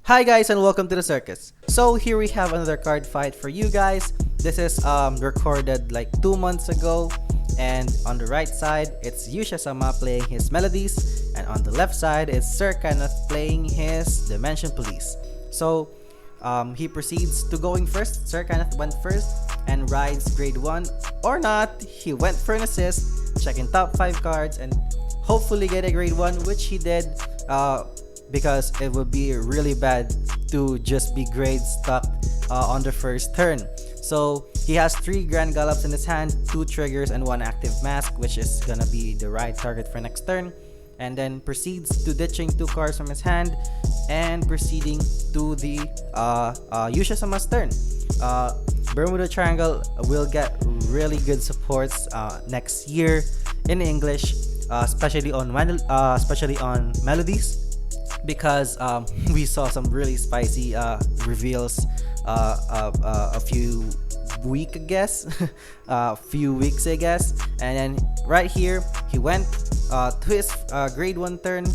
Hi guys and welcome to the circus. So here we have another card fight for you guys. This is recorded like 2 months ago, and on the right side it's Yusha-sama playing his melodies, and on the left side it's Sir Kenneth playing his Dimension Police. So he proceeds to going first. Sir Kenneth went first and rides grade 1 or not. He went for an assist, checking top 5 cards and hopefully get a grade 1, which he did. Because it would be really bad to just be grade stuck on the first turn. So he has 3 Grandgallops in his hand, 2 triggers and 1 active mask, which is gonna be the right target for next turn, and then proceeds to ditching 2 cards from his hand and proceeding to the Yusha-sama's turn. Bermuda Triangle will get really good supports next year in English, especially on melodies, because we saw some really spicy reveals a few weeks I guess. And then right here he went to his grade 1 turn,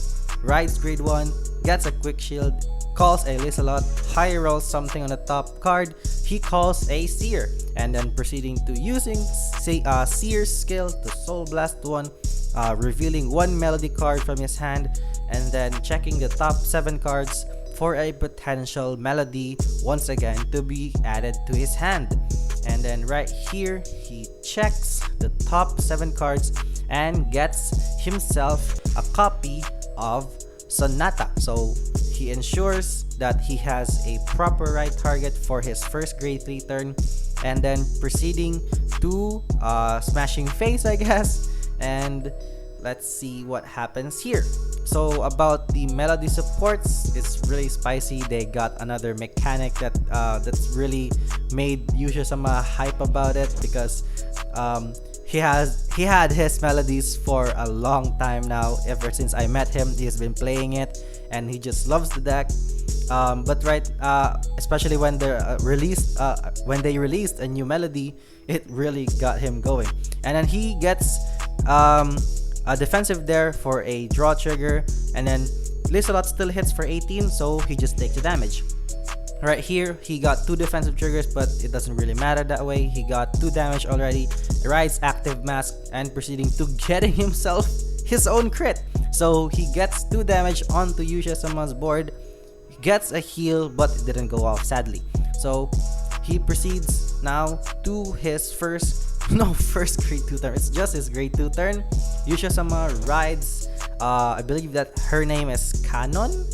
rides grade 1, gets a quick shield, calls a Lisalot, high rolls something on the top card, he calls a Seer, and then proceeding to using Seer's skill to Soul Blast 1, revealing 1 melody card from his hand, and then checking the top 7 cards for a potential melody once again to be added to his hand. And then right here he checks the top 7 cards and gets himself a copy of Sonata. So he ensures that he has a proper right target for his first grade 3 turn, and then proceeding to smashing face I guess. And let's see what happens here. So about the melody supports, it's really spicy. They got another mechanic that's really made Yusha-sama hype about it, because he had his melodies for a long time now. Ever since I met him, he's been playing it and he just loves the deck. But especially when they released a new melody, it really got him going. And then he gets a defensive there for a draw trigger, and then Lisalot still hits for 18, so he just takes the damage. Right here he got 2 defensive triggers, but it doesn't really matter that way. He got 2 damage already, rides active mask and proceeding to getting himself his own crit. So he gets 2 damage onto Yusha-sama's board, gets a heal, but it didn't go off sadly. So he proceeds now to his first grade 2 turn. It's just his grade 2 turn. Yusha-sama rides, I believe that her name is Canon.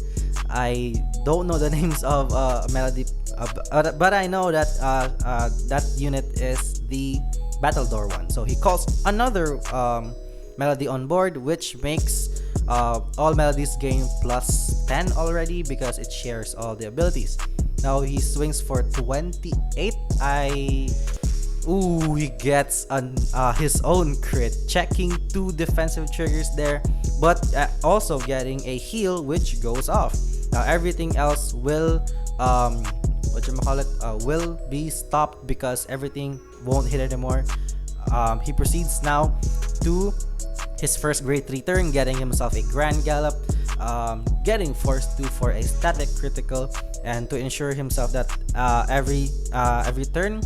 I don't know the names of melody, but I know that that unit is the Battledore one. So he calls another melody on board, which makes all melodies gain plus 10 already because it shares all the abilities. Now he swings for 28. He gets his own crit, checking 2 defensive triggers there, but also getting a heal which goes off. Now everything else will will be stopped because everything won't hit anymore. He proceeds now to his first grade 3 turn, getting himself a Grandgallop, getting forced to for a static critical, and to ensure himself that every turn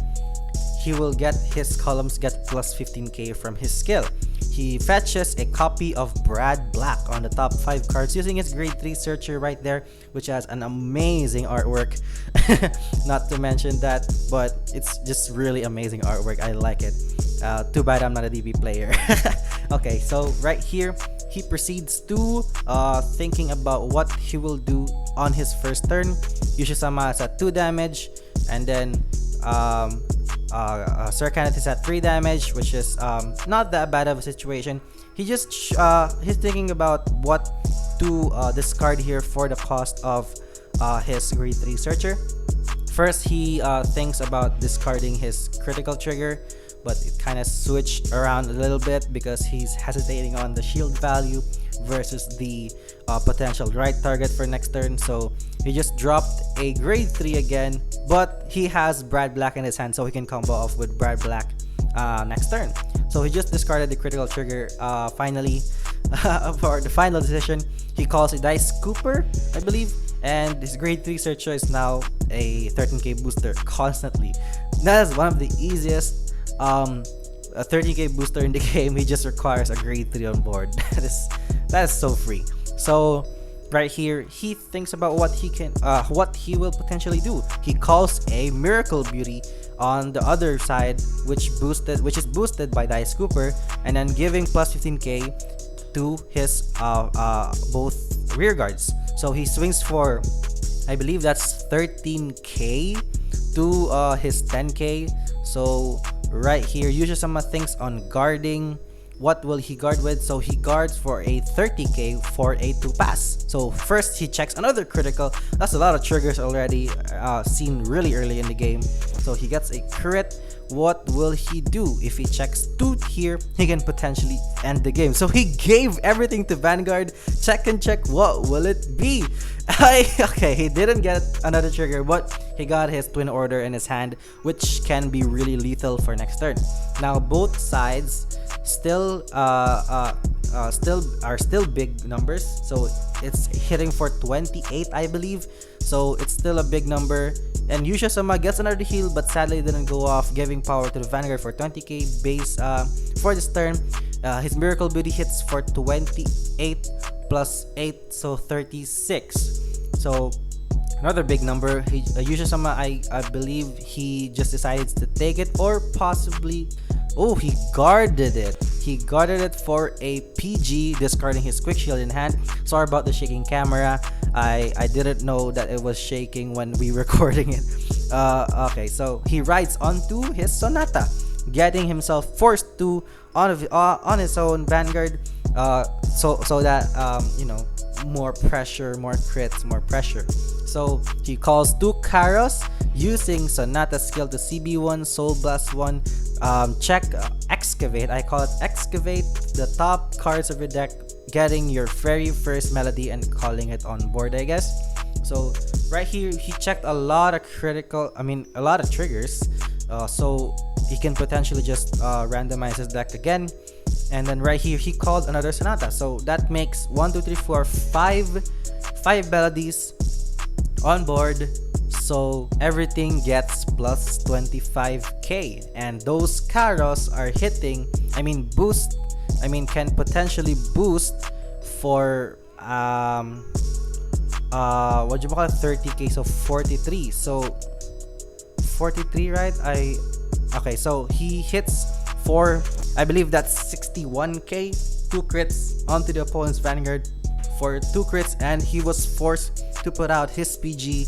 he will get his columns get plus 15k from his skill. He fetches a copy of Brad Black on the top 5 cards using his grade 3 searcher right there, which has an amazing artwork. Not to mention that, but it's just really amazing artwork. I like it. Too bad I'm not a DB player. Okay, so right here he proceeds to thinking about what he will do on his first turn. Yusha-sama is at 2 damage, and then Sir Kenneth is at 3 damage, which is not that bad of a situation. He's thinking about what to discard here for the cost of his grade 3 searcher. First he thinks about discarding his critical trigger, but it kind of switched around a little bit because he's hesitating on the shield value versus the potential right target for next turn. So he just dropped a grade 3 again, but he has Brad Black in his hand, so he can combo off with Brad Black next turn. So he just discarded the critical trigger finally for the final decision. He calls a Dice Cooper, I believe, and his grade 3 Searcher is now a 13k booster constantly. That is one of the easiest a 13k booster in the game. He just requires a grade 3 on board. That is so free. So right here, he thinks about what he will potentially do. He calls a Miracle Beauty on the other side, which is boosted by the Ice Cooper, and then giving plus 15k to his both rear guards. So he swings for, I believe that's 13k to his 10k. So right here, Yusha-sama thinks on guarding. What will he guard with? So he guards for a 30k for a 2 pass. So first he checks another critical. That's a lot of triggers already seen really early in the game. So he gets a crit. What will he do? If he checks 2 here, he can potentially end the game. So he gave everything to Vanguard. Check and check, what will it be? Okay, he didn't get another trigger, but he got his Twin Order in his hand, which can be really lethal for next turn. Now both sides still big numbers, so it's hitting for 28, I believe. So it's still a big number. And Yusha-sama gets another heal, but sadly it didn't go off, giving power to the Vanguard for 20k base for this turn. His Miracle Beauty hits for 28 plus 8, so 36. So another big number. Yusha-sama, I believe he just decides to take it, or possibly, oh, he guarded it. He guarded it for a PG, discarding his Quick Shield in hand. Sorry about the shaking camera. I didn't know that it was shaking when we recording it. Okay, so he rides onto his Sonata, getting himself forced to on his own Vanguard. So that more pressure, more crits, more pressure. So he calls 2 Karos using Sonata skill to CB1, Soul Blast 1. Check Excavate. I call it Excavate the top cards of your deck, getting your very first melody and calling it on board, I guess. So right here, he checked a lot of a lot of triggers, so he can potentially just randomize his deck again. And then right here, he called another Sonata. So that makes 5 melodies on board. So everything gets plus 25k, and those Karos are hitting, can potentially boost for 30k, so 43. So 43, right? Okay, so he hits for, I believe that's 61k, 2 crits onto the opponent's Vanguard for 2 crits, and he was forced to put out his PG,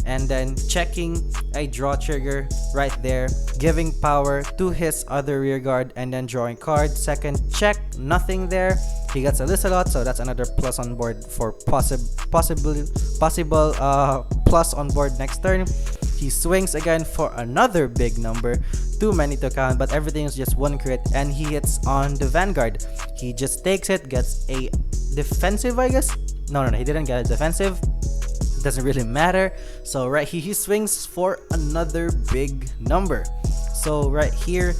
and then checking a draw trigger right there, giving power to his other rear guard, and then drawing card. Second check, nothing there. He gets a Lisalot, so that's another plus on board for possible plus on board next turn. He swings again for another big number, too many to count, but everything is just 1 crit, and he hits on the Vanguard. He just takes it, gets a defensive, I guess. No, he didn't get a defensive. Doesn't really matter. So right here, he swings for another big number. So right here,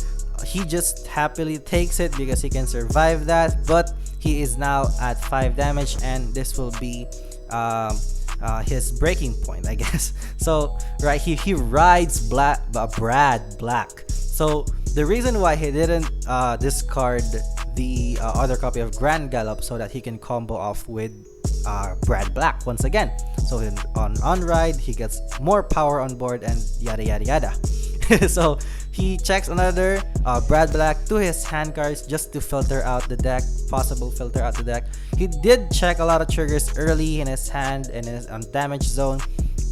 he just happily takes it because he can survive that, but he is now at 5 damage, and this will be his breaking point, I guess. So right here, he rides Brad Black. So the reason why he didn't discard the other copy of Grandgallop, so that he can combo off with Brad Black once again. So on ride, he gets more power on board, and yada yada yada. So he checks another Brad Black to his hand cards just to filter out the deck, filter out the deck. He did check a lot of triggers early in his hand and his damage zone.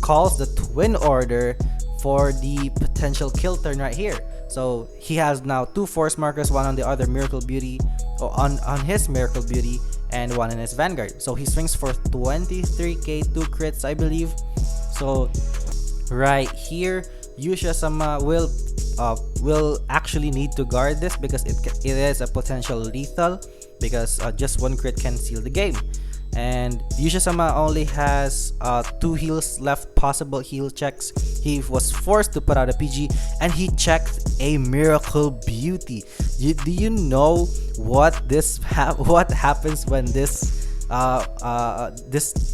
Calls the Twin Order for the potential kill turn right here. So he has now 2 force markers, one on the other Miracle Beauty, or on his Miracle Beauty, and one in his Vanguard. So he swings for 23k, 2 crits, I believe. So right here, Yusha-sama will actually need to guard this because it is a potential lethal, because just 1 crit can seal the game. And Yusha-sama only has 2 heals left, possible heal checks. He was forced to put out a PG, and he checked a Miracle Beauty. Do you know what happens when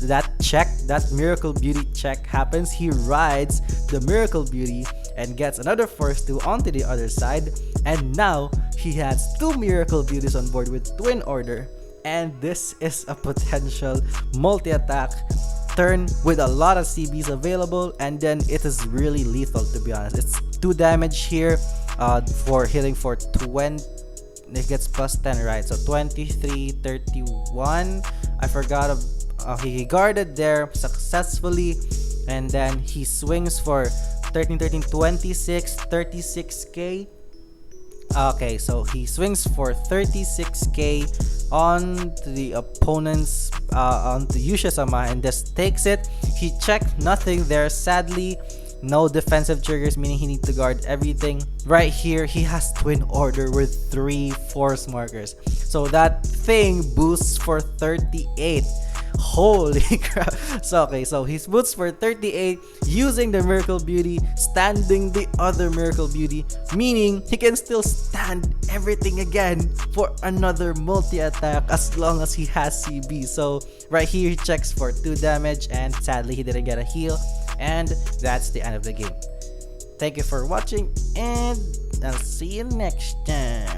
that check, that Miracle Beauty check happens. He rides the Miracle Beauty and gets another Force 2 onto the other side. And now he has 2 Miracle Beauties on board with Twin Order. And this is a potential multi-attack turn with a lot of CBs available, and then it is really lethal, to be honest. It's 2 damage here for hitting for 20. It gets plus 10, right? So 23, 31. I forgot he guarded there successfully, and then he swings for 13, 13, 26, 36k. Okay, so he swings for 36k on the opponent's on the Yusha-sama and just takes it. He checked nothing there, sadly. No defensive triggers, meaning he needs to guard everything. Right here, he has Twin Order with 3 force markers. So that thing boosts for 38. Holy crap. So he boosts for 38 using the Miracle Beauty, standing the other Miracle Beauty, meaning he can still stand everything again for another multi-attack as long as he has CB. So right here he checks for 2 damage, and sadly he didn't get a heal, and that's the end of the game. Thank you for watching, and I'll see you next time.